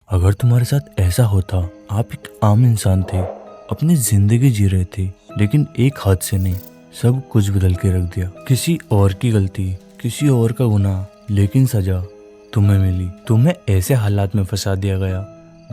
अगर तुम्हारे साथ ऐसा होता, आप एक आम इंसान थे, अपनी जिंदगी जी रहे थे, लेकिन एक हादसे ने सब कुछ बदल के रख दिया। किसी और की गलती, किसी और का गुनाह, लेकिन सजा तुम्हें मिली। तुम्हें ऐसे हालात में फंसा दिया गया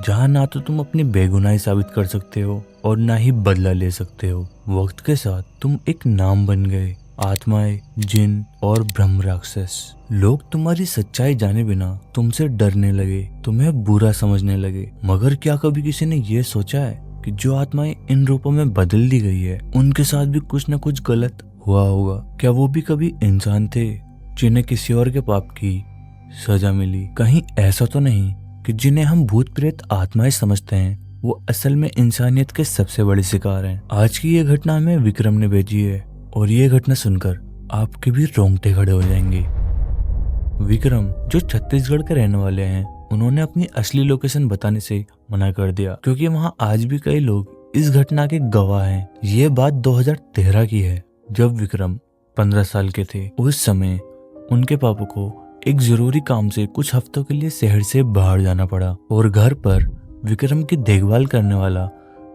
जहां ना तो तुम अपनी बेगुनाही साबित कर सकते हो और ना ही बदला ले सकते हो। वक्त के साथ तुम एक नाम बन गए। आत्माएं, जिन और ब्रह्म राक्षस, लोग तुम्हारी सच्चाई जाने बिना तुमसे डरने लगे, तुम्हें बुरा समझने लगे। मगर क्या कभी किसी ने ये सोचा है कि जो आत्माएं इन रूपों में बदल दी गई है, उनके साथ भी कुछ न कुछ गलत हुआ होगा? क्या वो भी कभी इंसान थे जिन्हें किसी और के पाप की सजा मिली? कहीं ऐसा तो नहीं कि जिन्हें हम भूत प्रेत आत्माएं समझते हैं, वो असल में इंसानियत के सबसे बड़े शिकार हैं? आज की ये घटना हमें विक्रम ने भेजी है और ये घटना सुनकर आपके भी रोंगटे खड़े हो जाएंगे। विक्रम, जो छत्तीसगढ़ के रहने वाले हैं, उन्होंने अपनी असली लोकेशन बताने से मना कर दिया क्योंकि वहां आज भी कई लोग इस घटना के गवाह हैं। ये बात 2013 की है, जब विक्रम 15 साल के थे। उस समय उनके पापा को एक जरूरी काम से कुछ हफ्तों के लिए शहर से बाहर जाना पड़ा और घर पर विक्रम की देखभाल करने वाला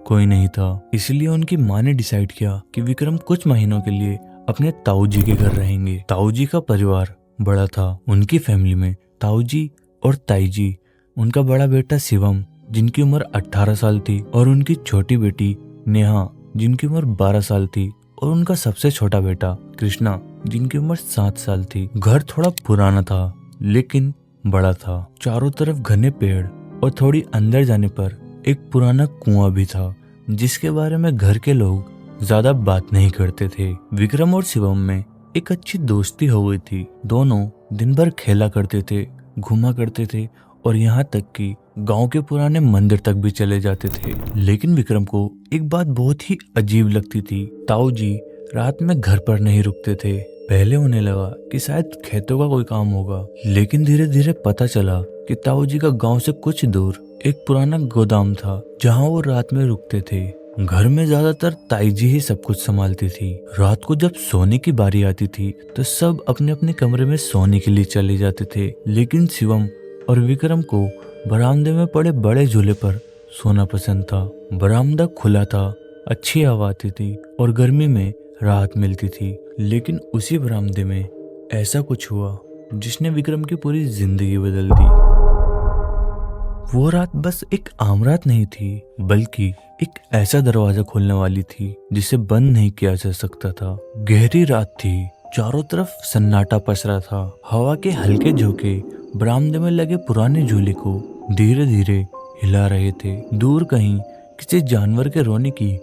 कोई नहीं था। इसलिए उनकी माँ ने डिसाइड किया कि विक्रम कुछ महीनों के लिए अपने ताऊ जी के घर रहेंगे। ताऊ जी का परिवार बड़ा था। उनकी फैमिली में ताऊ जी और ताई जी, उनका बड़ा बेटा शिवम जिनकी उम्र 18 साल थी, और उनकी छोटी बेटी नेहा जिनकी उम्र 12 साल थी, और उनका सबसे छोटा बेटा कृष्णा जिनकी उम्र 7 साल थी। घर थोड़ा पुराना था लेकिन बड़ा था। चारों तरफ घने पेड़ और थोड़ी अंदर जाने पर एक पुराना कुआं भी था जिसके बारे में घर के लोग ज्यादा बात नहीं करते थे। विक्रम और शिवम में एक अच्छी दोस्ती हो गई थी। दोनों दिन भर खेला करते थे, घूमा करते थे और यहाँ तक कि गांव के पुराने मंदिर तक भी चले जाते थे। लेकिन विक्रम को एक बात बहुत ही अजीब लगती थी। ताऊ जी रात में घर पर नहीं रुकते थे। पहले उन्हें लगा कि शायद खेतों का कोई काम होगा, लेकिन धीरे धीरे पता चला कि ताऊ जी का गांव से कुछ दूर एक पुराना गोदाम था जहां वो रात में रुकते थे। घर में ज्यादातर ताई जी ही सब कुछ संभालती थी। रात को जब सोने की बारी आती थी तो सब अपने अपने कमरे में सोने के लिए चले जाते थे, लेकिन शिवम और विक्रम को बरामदे में पड़े बड़े झूले पर सोना पसंद था। बरामदा खुला था, अच्छी हवा आती थी और गर्मी में राहत मिलती थी। लेकिन उसी बरामदे में ऐसा कुछ हुआ जिसने विक्रम की पूरी जिंदगी बदल दी। वो रात बस एक आम रात नहीं थी, बल्कि एक ऐसा दरवाजा खोलने वाली थी जिसे बंद नहीं किया जा सकता था। गहरी रात थी, चारों तरफ सन्नाटा पसरा था। हवा के हल्के झोंके बरामदे में लगे पुराने झूले को धीरे धीरे हिला रहे थे। दूर कहीं किसी जानवर के रोने की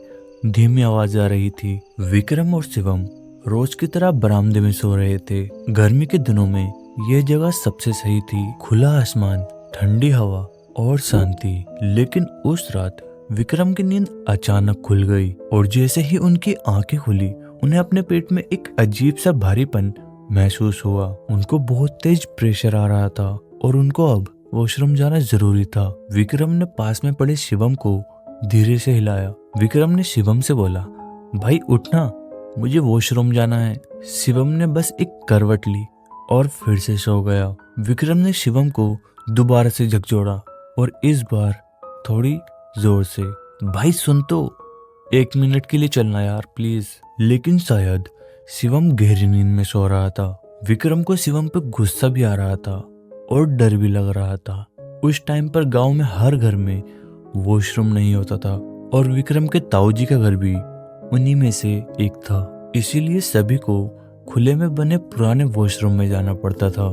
धीमी आवाज आ रही थी। विक्रम और शिवम रोज की तरह बरामदे में सो रहे थे। गर्मी के दिनों में यह जगह सबसे सही थी। खुला आसमान, ठंडी हवा और शांति। लेकिन उस रात विक्रम की नींद अचानक खुल गई और जैसे ही उनकी आंखें खुली, उन्हें अपने पेट में एक अजीब सा भारीपन महसूस हुआ। उनको बहुत तेज प्रेशर आ रहा था और उनको अब वॉशरूम जाना जरूरी था। विक्रम ने पास में पड़े शिवम को धीरे से हिलाया। विक्रम ने शिवम से बोला, भाई उठना, मुझे वॉशरूम जाना है। शिवम ने बस एक करवट ली और फिर से सो गया। विक्रम ने शिवम को दोबारा से झकझोरा और इस बार थोड़ी जोर से, भाई सुन तो, 1 मिनट के लिए चलना यार प्लीज। लेकिन शायद शिवम गहरी नींद में सो रहा था। विक्रम को शिवम पे गुस्सा भी आ रहा था और डर भी लग रहा था। उस टाइम पर गांव में हर घर में वॉशरूम नहीं होता था और विक्रम के ताऊ जी का घर भी उन्हीं में से एक था। इसीलिए सभी को खुले में बने पुराने वॉशरूम में जाना पड़ता था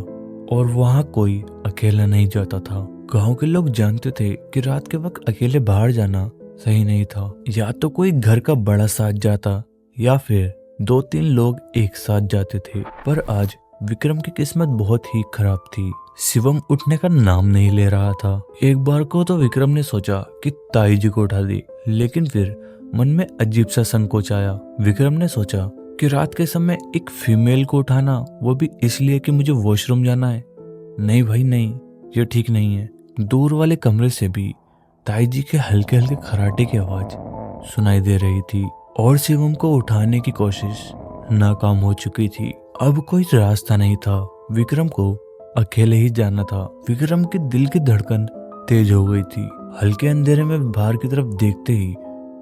और वहां कोई अकेला नहीं जाता था। गांव के लोग जानते थे कि रात के वक्त अकेले बाहर जाना सही नहीं था। या तो कोई घर का बड़ा साथ जाता या फिर 2-3 लोग एक साथ जाते थे। पर आज विक्रम की किस्मत बहुत ही खराब थी। शिवम उठने का नाम नहीं ले रहा था। एक बार को तो विक्रम ने सोचा कि ताई जी को उठा दे, लेकिन फिर मन में अजीब सा संकोच आया। विक्रम ने सोचा कि रात के समय एक फीमेल को उठाना, वो भी इसलिए कि मुझे वॉशरूम जाना है, नहीं भाई नहीं, ये ठीक नहीं है। दूर वाले कमरे से भी ताई जी के हल्के हल्के खराटे की आवाज सुनाई दे रही थी और शिवम को उठाने की कोशिश नाकाम हो चुकी थी। अब कोई रास्ता नहीं था। विक्रम को अकेले ही जाना था। विक्रम के दिल की धड़कन तेज हो गई थी। हल्के अंधेरे में बाहर की तरफ देखते ही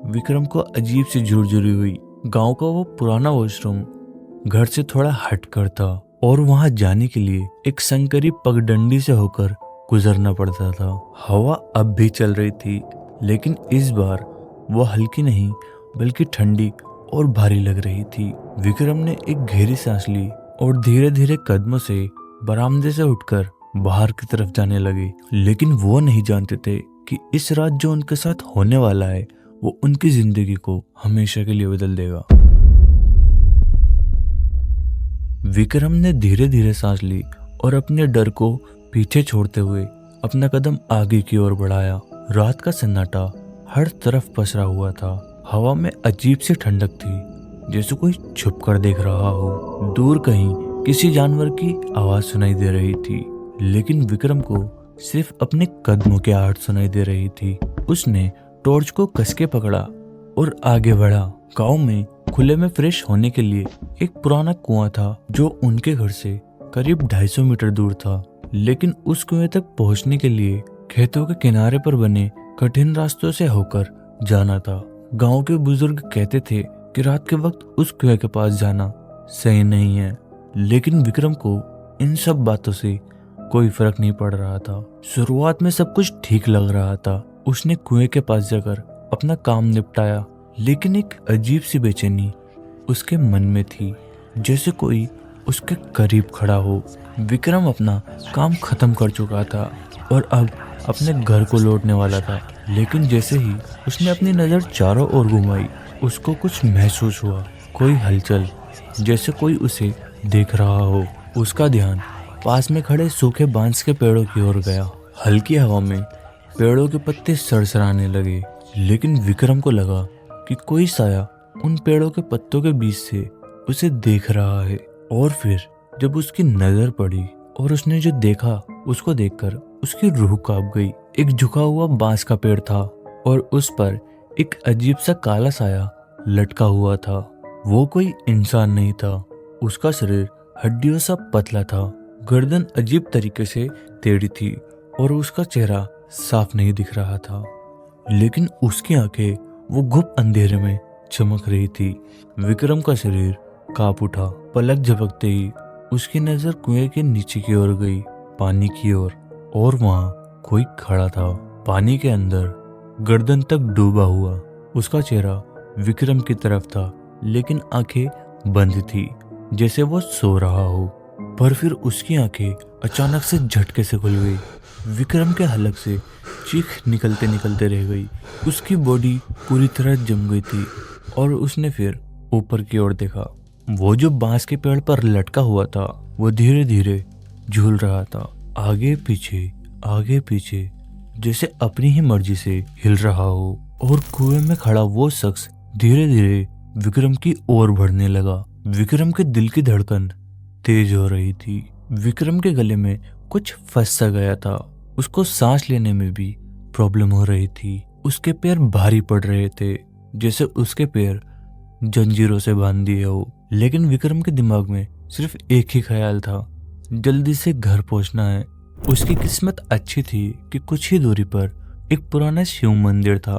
विक्रम को अजीब सी झुरझुरी हुई। गांव का वो पुराना वॉशरूम घर से थोड़ा हटकर था और वहां जाने के लिए एक संकरी पगडंडी से होकर गुजरना पड़ता था। हवा अब भी चल रही थी, लेकिन इस बार वो हल्की नहीं बल्कि ठंडी और भारी लग रही थी। विक्रम ने एक गहरी सांस ली और धीरे धीरे कदमों से बरामदे से उठकर बाहर की तरफ जाने लगे। लेकिन वो नहीं जानते थे कि इस रात जो उनके साथ होने वाला है वो उनकी जिंदगी को हमेशा के लिए बदल देगा। विक्रम ने धीरे धीरे सांस ली और अपने डर को पीछे छोड़ते हुए अपना कदम आगे की ओर बढ़ाया। रात का सन्नाटा हर तरफ पसरा हुआ था। हवा में अजीब सी ठंडक थी, जैसे कोई छुप कर देख रहा हो। दूर कहीं किसी जानवर की आवाज सुनाई दे रही थी, लेकिन विक्रम को सिर्फ अपने कदमों की आहट सुनाई दे रही थी। उसने टॉर्च को कसके पकड़ा और आगे बढ़ा। गांव में खुले में फ्रेश होने के लिए एक पुराना कुआं था जो उनके घर से करीब 250 मीटर दूर था। लेकिन उस कुएं तक पहुंचने के लिए खेतों के किनारे पर बने कठिन रास्तों से होकर जाना था। गांव के बुजुर्ग कहते थे कि रात के वक्त उस कुएं के पास जाना सही नहीं है, लेकिन विक्रम को इन सब बातों से कोई फर्क नहीं पड़ रहा था। शुरुआत में सब कुछ ठीक लग रहा था। उसने कुएं के पास जाकर अपना काम निपटाया, लेकिन एक अजीब सी बेचैनी उसके मन में थी, जैसे कोई उसके करीब खड़ा हो। विक्रम अपना काम खत्म कर चुका था और अब अपने घर को लौटने वाला था, लेकिन जैसे ही उसने अपनी नजर चारों ओर घुमाई, उसको कुछ महसूस हुआ। कोई हलचल, जैसे कोई उसे देख रहा हो। उसका ध्यान पास में खड़े सूखे बांस के पेड़ों की ओर गया। हल्की हवा में पेड़ों के पत्ते सरसराने लगे, लेकिन विक्रम को लगा कि कोई साया उन पेड़ों के पत्तों के बीच से उसे देख रहा है। और फिर जब उसकी नजर पड़ी और उसने जो देखा, उसको देखकर उसकी रूह कांप गई। एक झुका हुआ बांस का पेड़ था और उस पर एक अजीब सा काला साया लटका हुआ था। वो कोई इंसान नहीं था। उसका शरीर हड्डियों सा पतला था, गर्दन अजीब तरीके से टेढ़ी थी और उसका चेहरा साफ नहीं दिख रहा था, लेकिन उसकी आंखें वो गुप्त अंधेरे में चमक रही थी। विक्रम का शरीर कांप उठा। पलक झपकते ही उसकी नजर कुएं के नीचे की ओर गई, पानी की ओर, और वहां कोई खड़ा था, पानी के अंदर, गर्दन तक डूबा हुआ। उसका चेहरा विक्रम की तरफ था, लेकिन आंखें बंद थी, जैसे वो सो रहा हो। पर फिर उसकी आंखें अचानक से झटके से खुल गई। विक्रम के हलक से चीख निकलते निकलते रह गई। उसकी बॉडी पूरी तरह जम गई थी और उसने फिर ऊपर की ओर देखा। वो जो बांस के पेड़ पर लटका हुआ था वो धीरे धीरे झूल रहा था, आगे पीछे, जैसे अपनी ही मर्जी से हिल रहा हो। और कुएं में खड़ा वो शख्स धीरे धीरे विक्रम की ओर बढ़ने लगा। विक्रम के दिल की धड़कन तेज हो रही थी। विक्रम के गले में कुछ फंस सा गया था। उसको सांस लेने में भी प्रॉब्लम हो रही थी। उसके पैर भारी पड़ रहे थे, जैसे उसके पैर जंजीरों से बांध दिए हो। लेकिन विक्रम के दिमाग में सिर्फ एक ही ख्याल था, जल्दी से घर पहुंचना है। उसकी किस्मत अच्छी थी कि कुछ ही दूरी पर एक पुराना शिव मंदिर था।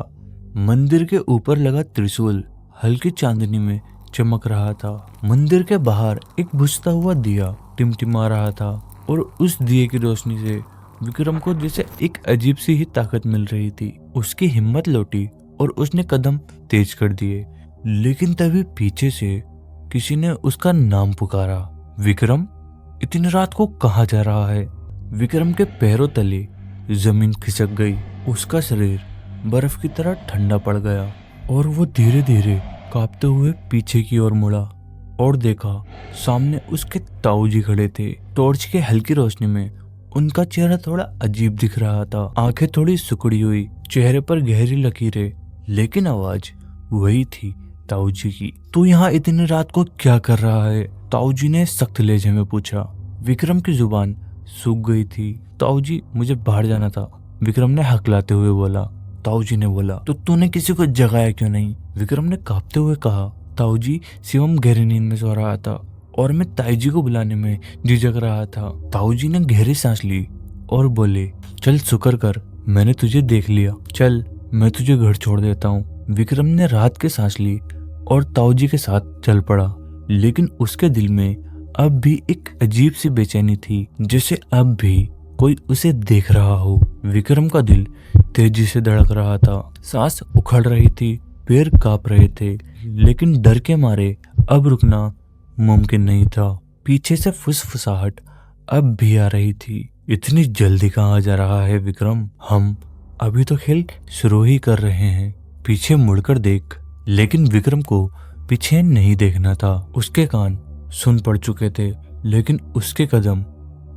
मंदिर के ऊपर लगा त्रिशूल हल्की चांदनी में चमक रहा था। मंदिर के बाहर एक बुझता हुआ दिया टिमटिमा रहा था और उस दिए की रोशनी से विक्रम को जैसे एक अजीब सी ही ताकत मिल रही थी। उसकी हिम्मत लौटी और उसने कदम तेज कर दिए, लेकिन तभी पीछे से किसी ने उसका नाम पुकारा। विक्रम, इतनी रात को कहाँ जा रहा है? विक्रम के पैरों तले जमीन खिसक गई। उसका शरीर बर्फ की तरह ठंडा पड़ गया और वो धीरे धीरे कांपते हुए पीछे की ओर मुड़ा और देखा सामने उसके ताऊ जी खड़े थे। टॉर्च के हल्की रोशनी में उनका चेहरा थोड़ा अजीब दिख रहा था, आंखें थोड़ी सिकुड़ी हुई, चेहरे पर गहरी लकीरें, लेकिन आवाज वही थी ताऊ जी की। तू यहाँ इतनी रात को क्या कर रहा है? ताऊ जी ने सख्त लहजे में पूछा। विक्रम की जुबान सूख गई थी। ताऊ जी, मुझे बाहर जाना था, विक्रम ने हकलाते हुए बोला। ताऊ जी ने बोला, तो तूने किसी को जगाया क्यों नहीं? विक्रम ने कांपते हुए कहा। ताऊ जी, शिवम गहरी नींद में सो रहा था और मैं ताई जी को बुलाने में झिझक रहा था। ताऊ जी ने गहरी सांस ली और बोले, चल शुक्र कर मैंने तुझे देख लिया, चल मैं तुझे घर छोड़ देता हूँ। विक्रम ने राहत की सांस ली और ताऊजी के साथ चल पड़ा, लेकिन उसके दिल में अब भी एक अजीब सी बेचैनी थी, जैसे अब भी कोई उसे देख रहा हो। विक्रम का दिल तेजी से धड़क रहा था, सांस उखड़ रही थी, पैर कांप रहे थे, लेकिन डर के मारे अब रुकना मुमकिन नहीं था। पीछे से फुसफुसाहट अब भी आ रही थी। इतनी जल्दी कहाँ जा रहा है विक्रम? हम अभी तो खेल शुरू ही कर रहे हैं, पीछे मुड़कर देख। लेकिन विक्रम को पीछे नहीं देखना था। उसके कान सुन पड़ चुके थे, लेकिन उसके कदम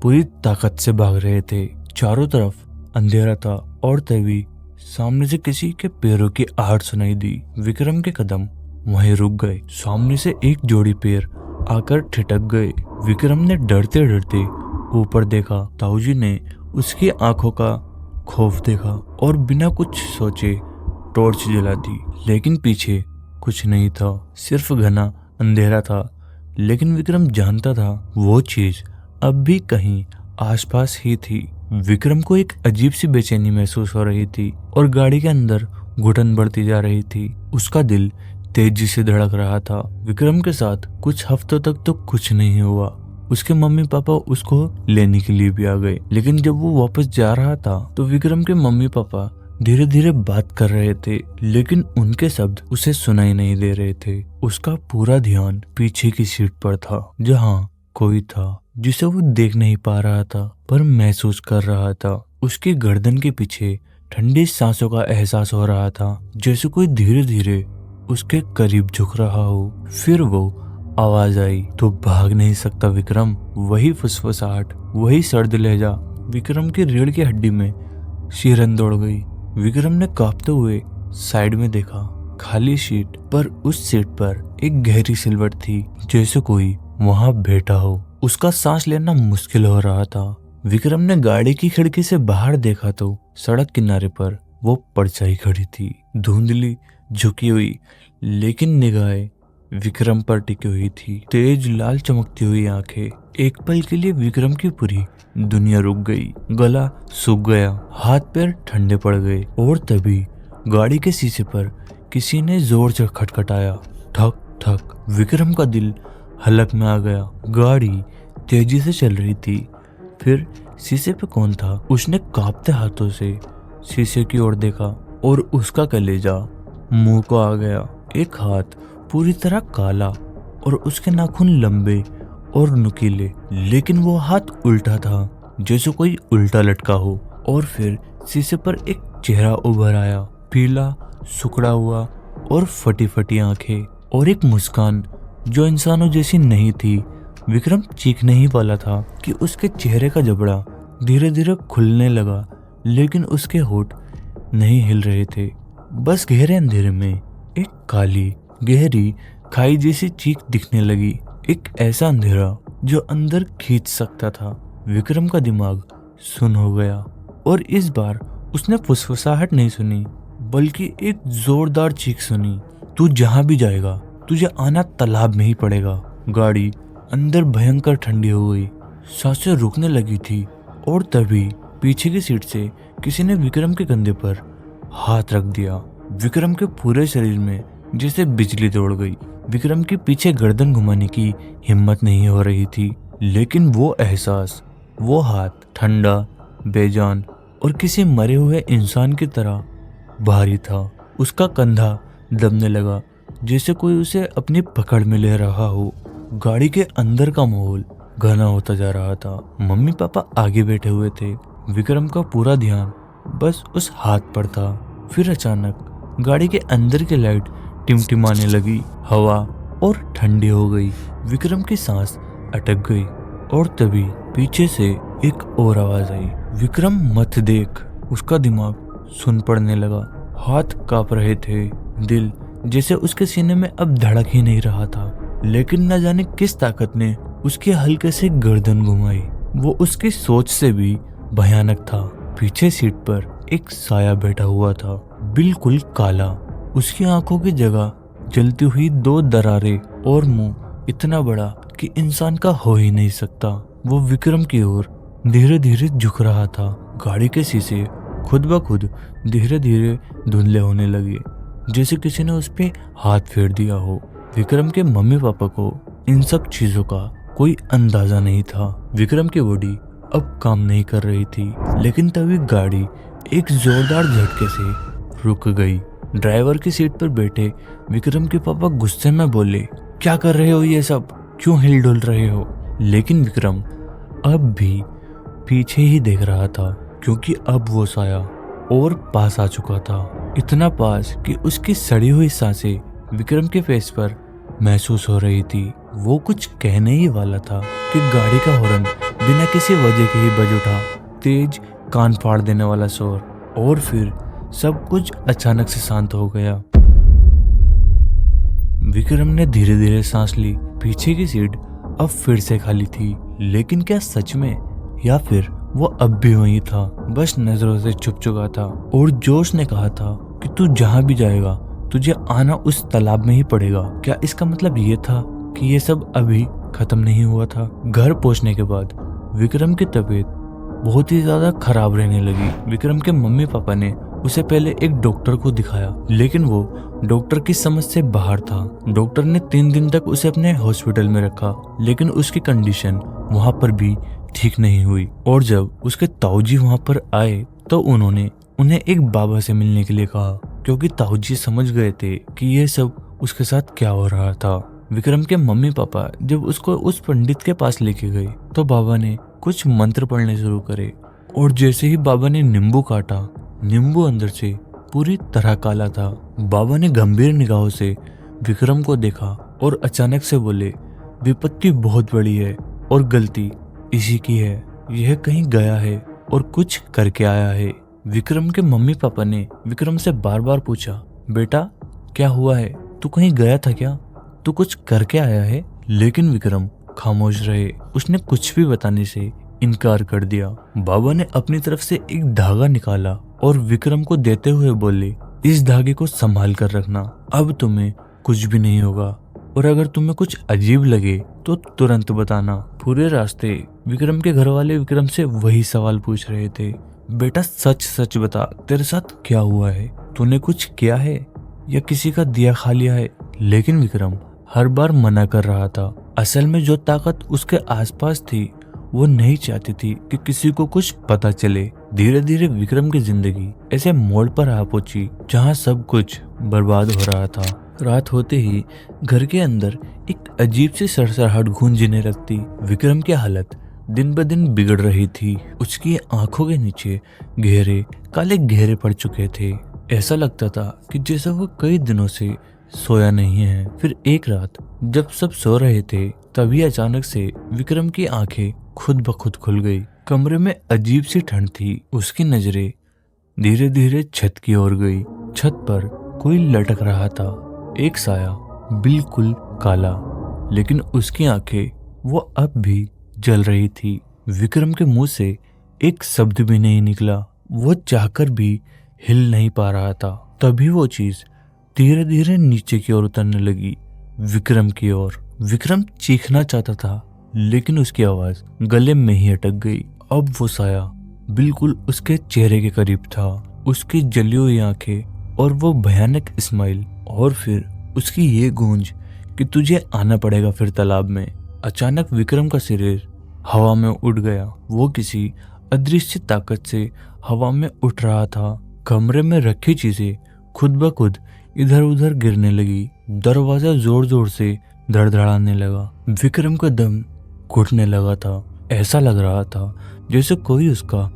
पूरी ताकत से भाग रहे थे। चारों तरफ अंधेरा था और तभी सामने से किसी के पैरों की आहट सुनाई दी। विक्रम के कदम वहीं रुक गए। सामने से एक जोड़ी पैर आकर ठिठक गए। विक्रम ने डरते डरते ऊपर देखा। ताऊजी ने उसकी आंखों का खौफ देखा और बिना कुछ सोचे टॉर्च जला दी, लेकिन पीछे कुछ नहीं था, सिर्फ घना अंधेरा था। लेकिन विक्रम जानता था वो चीज अब भी कहीं आसपास ही थी। विक्रम को एक अजीब सी बेचैनी महसूस हो रही थी और गाड़ी के अंदर घुटन बढ़ती जा रही थी। उसका दिल तेजी से धड़क रहा था। विक्रम के साथ कुछ हफ्तों तक तो कुछ नहीं हुआ। उसके मम्मी पापा उसको लेने के लिए भी आ गए, लेकिन जब वो वापस जा रहा था तो विक्रम के मम्मी पापा धीरे धीरे बात कर रहे थे, लेकिन उनके शब्द उसे सुनाई नहीं दे रहे थे। उसका पूरा ध्यान पीछे की सीट पर था, जहाँ कोई था जिसे वो देख नहीं पा रहा था पर महसूस कर रहा था। उसकी गर्दन के पीछे ठंडी सांसों का एहसास हो रहा था, जैसे कोई धीरे धीरे उसके करीब झुक रहा हो। फिर वो आवाज आई, तो भाग नहीं सकता विक्रम। वही फुसफुसाहट, वही सर्द लहजा। विक्रम की रीढ़ की हड्डी में शिहरन दौड़ गई। विक्रम ने कांपते हुए साइड में देखा, खाली सीट, पर उस सीट पर एक गहरी सिलवट थी, जैसे कोई वहां बैठा हो। उसका सांस लेना मुश्किल हो रहा था। विक्रम ने गाड़ी की खिड़की से बाहर देखा तो सड़क किनारे पर वो परछाई खड़ी थी, धुंधली, झुकी हुई, लेकिन निगाहें विक्रम पर टिकी हुई थी। तेज लाल चमकती हुई आंखें। एक पल के लिए विक्रम की पूरी दुनिया रुक गई। गला सूख गया, हाथ पैर ठंडे पड़ गए और तभी गाड़ी के शीशे पर किसी ने जोर से खटखटाया। ठक ठक। विक्रम का दिल हलक में आ गया। गाड़ी तेजी से चल रही थी। फिर शीशे पे कौन था? उसने कांपते हाथों से शीशे की ओर देखा और उसका कलेजा मुंह को आ गया। एक हाथ पूरी तरह काला और उसके नाखून लंबे और नुकीले, लेकिन वो हाथ उल्टा था, जैसे कोई उल्टा लटका हो। और फिर शीशे पर एक चेहरा उभर आया, पीला, सुखड़ा हुआ और फटी फटी आंखें और एक मुस्कान जो इंसानों जैसी नहीं थी। विक्रम चीखने ही वाला था कि उसके चेहरे का जबड़ा धीरे धीरे खुलने लगा, लेकिन उसके होठ नहीं हिल रहे थे। बस गहरे अंधेरे में एक काली गहरी खाई जैसी चीख दिखने लगी। एक ऐसा अंधेरा जो अंदर खींच सकता था। विक्रम का दिमाग सुन हो गया और इस बार उसने फुसफुसाहट नहीं सुनी, बल्कि एक जोरदार चीख सुनी। तू जहां भी जाएगा तुझे आना तालाब में ही पड़ेगा। गाड़ी अंदर भयंकर ठंडी हो गई, सांसें रुकने लगी थी और तभी पीछे की सीट से किसी ने विक्रम के कंधे पर हाथ रख दिया। विक्रम के पूरे शरीर में जैसे बिजली दौड़ गई। विक्रम के पीछे गर्दन घुमाने की हिम्मत नहीं हो रही थी, लेकिन वो एहसास, वो हाथ ठंडा, बेजान और किसी मरे हुए इंसान की तरह भारी था। उसका कंधा दबने लगा, जैसे कोई उसे अपनी पकड़ में ले रहा हो। गाड़ी के अंदर का माहौल घना होता जा रहा था। मम्मी पापा आगे बैठे हुए थे। विक्रम का पूरा ध्यान बस उस हाथ पर था। फिर अचानक गाड़ी के अंदर की लाइट टिमटिमाने लगी, हवा और ठंडी हो गई। विक्रम की सांस अटक गई और तभी पीछे से एक और आवाज आई, विक्रम मत देख। उसका दिमाग सुन पड़ने लगा, हाथ कांप रहे थे, दिल जैसे उसके सीने में अब धड़क ही नहीं रहा था। लेकिन न जाने किस ताकत ने उसकी हल्के से गर्दन घुमाई। वो उसकी सोच से भी भयानक था। पीछे सीट पर एक साया बैठा हुआ था, बिल्कुल काला। उसकी आंखों की जगह जलती हुई दो दरारें और मुंह इतना बड़ा कि इंसान का हो ही नहीं सकता। वो विक्रम की ओर धीरे धीरे झुक रहा था। गाड़ी के शीशे खुद ब खुद धीरे धीरे धुंधले होने लगे, जैसे किसी ने उस पे हाथ फेर दिया हो। विक्रम के मम्मी पापा को इन सब चीजों का कोई अंदाजा नहीं था। विक्रम की बॉडी अब काम नहीं कर रही थी, लेकिन तभी गाड़ी एक जोरदार झटके से रुक गई। ड्राइवर की सीट पर बैठे विक्रम के पापा गुस्से में बोले, क्या कर रहे हो ये सब, क्यों हिल डुल रहे हो? लेकिन विक्रम अब भी पीछे ही देख रहा था, क्योंकि अब वो साया और पास आ चुका था। इतना पास कि उसकी सड़ी हुई सांसें विक्रम के फेस पर महसूस हो रही थी। वो कुछ कहने ही वाला था कि गाड़ी का हॉर्न बिना किसी वजह के ही बज उठा, तेज कान फाड़ देने वाला शोर, और फिर सब कुछ अचानक से शांत हो गया। विक्रम ने धीरे धीरे सांस ली। पीछे की सीट अब फिर से खाली थी, लेकिन क्या सच में, या फिर वो अब भी वही था, बस नजरों से छुप चुका था। और जोश ने कहा था कि तू जहां भी जाएगा तुझे आना उस तालाब में ही पड़ेगा। क्या इसका मतलब ये था कि ये सब अभी खत्म नहीं हुआ था? घर पहुंचने के बाद विक्रम की तबीयत बहुत ही ज्यादा खराब रहने लगी। विक्रम के मम्मी पापा ने उसे पहले एक डॉक्टर को दिखाया, लेकिन वो डॉक्टर की समझ से बाहर था। डॉक्टर ने 3 दिन तक उसे अपने हॉस्पिटल में रखा, लेकिन उसकी कंडीशन वहां पर भी ठीक नहीं हुई। और जब उसके ताऊजी वहां पर आए तो उन्होंने उन्हें एक बाबा से मिलने के लिए कहा, क्योंकि ताऊजी समझ गए थे कि ये सब उसके साथ क्या हो रहा था। विक्रम के मम्मी पापा जब उसको उस पंडित के पास लेके गए तो बाबा ने कुछ मंत्र पढ़ने शुरू करे, और जैसे ही बाबा ने नींबू काटा, नींबू अंदर से पूरी तरह काला था। बाबा ने गंभीर निगाहों से विक्रम को देखा और अचानक से बोले, विपत्ति बहुत बड़ी है और गलती इसी की है। यह कहीं गया है और कुछ करके आया है। विक्रम के मम्मी पापा ने विक्रम से बार बार पूछा, बेटा क्या हुआ है, तू कहीं गया था क्या, तू कुछ करके आया है? लेकिन विक्रम खामोश रहे। उसने कुछ भी बताने से इनकार कर दिया। बाबा ने अपनी तरफ से एक धागा निकाला और विक्रम को देते हुए बोले, इस धागे को संभाल कर रखना, अब तुम्हें कुछ भी नहीं होगा, और अगर तुम्हें कुछ अजीब लगे तो तुरंत बताना। पूरे रास्ते विक्रम के घर वाले विक्रम से वही सवाल पूछ रहे थे, बेटा सच सच बता, तेरे साथ क्या हुआ है, तूने कुछ किया है या किसी का दिया खा लिया है? लेकिन विक्रम हर बार मना कर रहा था। असल में जो ताकत उसके आसपास थी वो नहीं चाहती थी कि किसी को कुछ पता चले। धीरे धीरे विक्रम की जिंदगी ऐसे मोड़ पर आ पहुंची जहां सब कुछ बर्बाद हो रहा था। रात होते ही घर के अंदर एक अजीब सी सरसराहट गूंजने लगती। विक्रम की हालत दिन ब दिन बिगड़ रही थी। उसकी आंखों के नीचे गहरे काले घेरे पड़ चुके थे। ऐसा लगता था कि जैसे वो कई दिनों से सोया नहीं है। फिर एक रात जब सब सो रहे थे तभी अचानक से विक्रम की आंखें खुद ब खुद खुल गई। कमरे में अजीब सी ठंड थी। उसकी नजरें धीरे धीरे छत की ओर गई। छत पर कोई लटक रहा था, एक साया बिल्कुल काला, लेकिन उसकी आंखें वो अब भी जल रही थी। विक्रम के मुंह से एक शब्द भी नहीं निकला। वो चाहकर भी हिल नहीं पा रहा था। तभी वो चीज धीरे धीरे नीचे की ओर उतरने लगी, विक्रम की ओर। विक्रम चीखना चाहता था, लेकिन उसकी आवाज गले में ही अटक गई। अब वो साया बिल्कुल उसके चेहरे के करीब था। उसकी जली हुई आंखें और वो भयानक स्माइल, और फिर उसकी ये गूंज कि तुझे आना पड़ेगा फिर तालाब में। अचानक विक्रम का शरीर हवा में उड़ गया। वो किसी अदृश्य ताकत से हवा में उठ रहा था। कमरे में रखी चीजें खुद ब खुद इधर उधर गिरने लगी। दरवाजा जोर जोर से धड़धड़ाने लगा। विक्रम का दम घुटने लगा था। ऐसा लग रहा था जैसे कोई उसका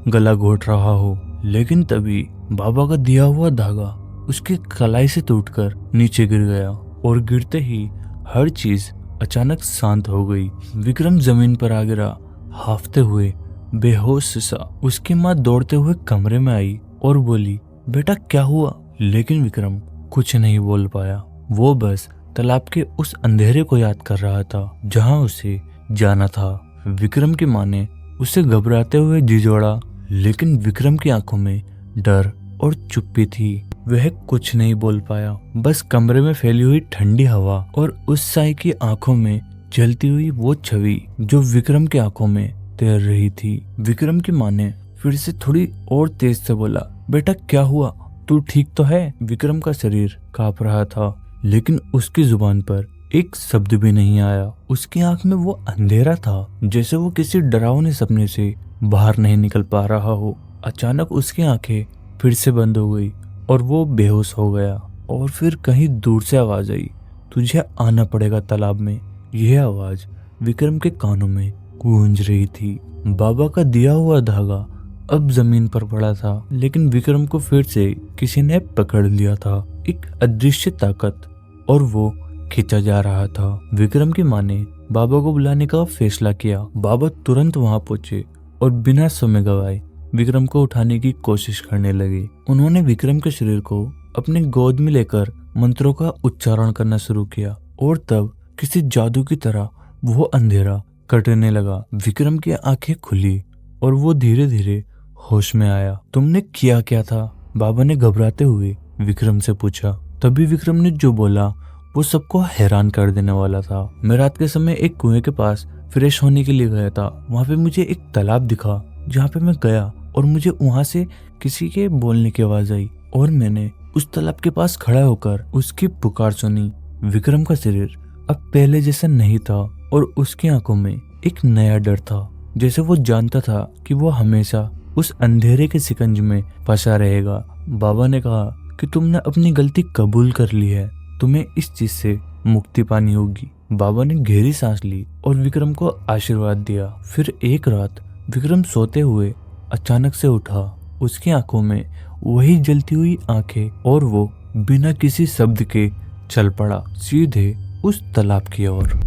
गला घोट रहा हो। लेकिन तभी बाबा का दिया हुआ धागा उसकी कलाई से टूटकर नीचे गिर गया, और गिरते ही हर चीज अचानक शांत हो गई। विक्रम जमीन पर आ गिरा, हाफते हुए, बेहोश सा। उसकी माँ दौड़ते हुए कमरे में आई और बोली, बेटा क्या हुआ? लेकिन विक्रम कुछ नहीं बोल पाया। वो बस तालाब के उस अंधेरे को याद कर रहा था जहां उसे जाना था। विक्रम की माँ ने उसे घबराते हुए जी जोड़ा, लेकिन विक्रम की आंखों में डर और चुप्पी थी। वह कुछ नहीं बोल पाया। बस कमरे में फैली हुई ठंडी हवा और उस साई की आंखों में जलती हुई वो छवि जो विक्रम की आंखों में तैर रही थी। विक्रम की माँ ने फिर से थोड़ी और तेज से बोला, बेटा क्या हुआ, तू ठीक तो है? विक्रम का शरीर कांप रहा था, लेकिन उसकी जुबान पर एक शब्द भी नहीं आया। उसकी आंख में वो अंधेरा था, जैसे वो किसी डरावने सपने से बाहर नहीं निकल पा रहा हो। अचानक उसकी आंखें फिर से बंद हो गई और वो बेहोश हो गया। और फिर कहीं दूर से आवाज आई, तुझे आना पड़ेगा तालाब में। यह आवाज विक्रम के कानों में गूंज रही थी। बाबा का दिया हुआ धागा अब जमीन पर पड़ा था, लेकिन विक्रम को फिर से किसी ने पकड़ लिया था, एक अदृश्य ताकत, और वो खींचा जा रहा था। विक्रम की माँ ने बाबा को बुलाने का फैसला किया। बाबा तुरंत वहां पहुंचे और बिना समय गवाए विक्रम को उठाने की कोशिश करने लगे। उन्होंने विक्रम के शरीर को अपने गोद में लेकर मंत्रों का उच्चारण करना शुरू किया और तब किसी जादू की तरह वो अंधेरा कटने लगा। विक्रम की आंखें खुली और वो धीरे धीरे होश में आया। तुमने किया क्या था? बाबा ने घबराते हुए विक्रम से पूछा। तभी विक्रम ने जो बोला वो सबको हैरान कर देने वाला था। मैं रात के समय एक कुएं के पास फ्रेश होने के लिए गया था। वहां पे मुझे एक तालाब दिखा, जहाँ पे मैं गया और मुझे वहां से किसी के बोलने की आवाज आई और मैंने उस तालाब के पास खड़ा होकर उसकी पुकार सुनी। विक्रम का शरीर अब पहले जैसा नहीं था और उसकी आंखों में एक नया डर था, जैसे वो जानता था कि वो हमेशा उस अंधेरे के शिकंज में फंसा रहेगा। बाबा ने कहा कि तुमने अपनी गलती कबूल कर ली है, तुम्हें इस चीज से मुक्ति पानी होगी। बाबा ने गहरी सांस ली और विक्रम को आशीर्वाद दिया। फिर एक रात विक्रम सोते हुए अचानक से उठा। उसकी आंखों में वही जलती हुई आंखें और वो बिना किसी शब्द के चल पड़ा सीधे उस तालाब की ओर।